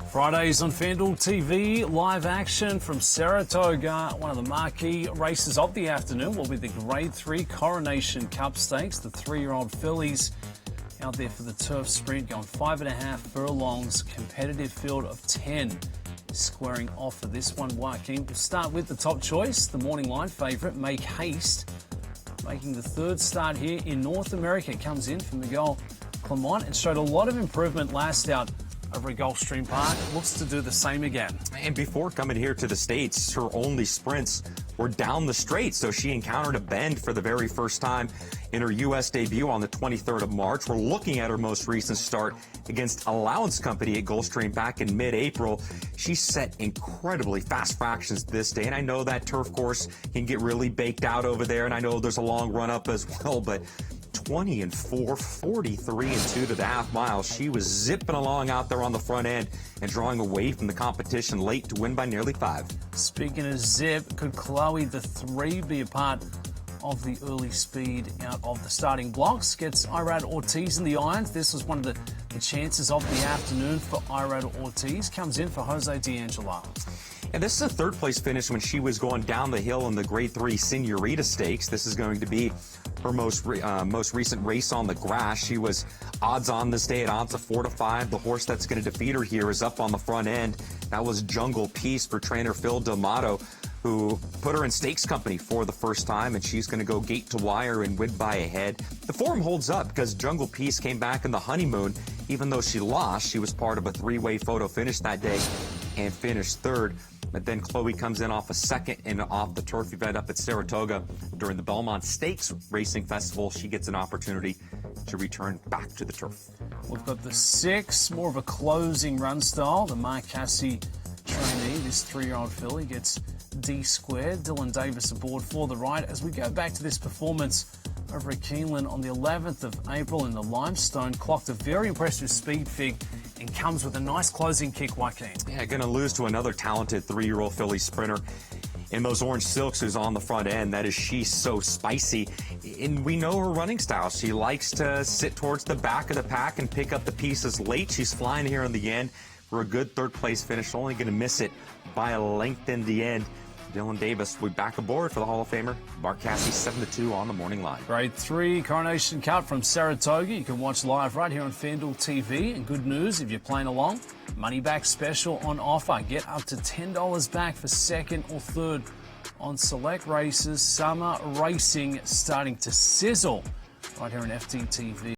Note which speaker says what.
Speaker 1: Fridays on FanDuelTV, live action from Saratoga. One of the marquee races of the afternoon will be the Grade 3 Coronation Cup Stakes. The 3-year-old fillies out there for the turf sprint, going 5.5 furlongs, competitive field of 10. Squaring off for this one, Joaquin. We'll start with the top choice, the morning line favourite, Make Haste. Making the third start here in North America. Comes in from Miguel Clermont and showed a lot of improvement last out over at Gulfstream Park. Looks to do the same again.
Speaker 2: And before coming here to the States, her only sprints were down the straight, so she encountered a bend for the very first time in her U.S. debut on the 23rd of March. We're looking at her most recent start against Allowance Company at Gulfstream back in mid-April. She set incredibly fast fractions this day, and I know that turf course can get really baked out over there, and I know there's a long run-up as well, but 20 and 4, 43 and 2 to the half mile. She was zipping along out there on the front end and drawing away from the competition late to win by nearly 5. Speaking
Speaker 1: of zip, could Chloe the 3 be a part of the early speed out of the starting blocks? Gets Irad Ortiz in the irons. This was one of the chances of the afternoon for Irad Ortiz. Comes in for Jose D'Angelo.
Speaker 2: And this is a third place finish when she was going down the hill in the Grade 3 Senorita Stakes. This is going to be her most recent race on the grass. She was odds on this day at odds of 4 to 5. The horse that's going to defeat her here is up on the front end. That was Jungle Peace for trainer Phil D'Amato, who put her in stakes company for the first time, and she's going to go gate to wire and win by a head. The form holds up because Jungle Peace came back in the honeymoon. Even though she lost, she was part of a 3-way photo finish that day and finished third. But then Chloe comes in off a second and off the turf event up at Saratoga during the Belmont Stakes Racing Festival. She gets an opportunity to return back to the turf.
Speaker 1: We've got the 6, more of a closing run style. The Mark Cassie trainee, this 3-year-old filly, gets D squared. Dylan Davis aboard for the ride as we go back to this performance over at Keeneland on the 11th of April in the Limestone. Clocked a very impressive speed fig and comes with a nice closing kick, Joaquin.
Speaker 2: Yeah, going to lose to another talented 3-year-old filly sprinter in those orange silks who's on the front end. That is She's So Spicy. And we know her running style. She likes to sit towards the back of the pack and pick up the pieces late. She's flying here in the end for a good third place finish. Only going to miss it by a length in the end. Dylan Davis will be back aboard for the Hall of Famer. Mark Cassie 7-2 on the morning line.
Speaker 1: Grade 3 Coronation Cup from Saratoga. You can watch live right here on FanDuel TV. And good news, if you're playing along, money back special on offer. Get up to $10 back for second or third on select races. Summer racing starting to sizzle right here on FDTV.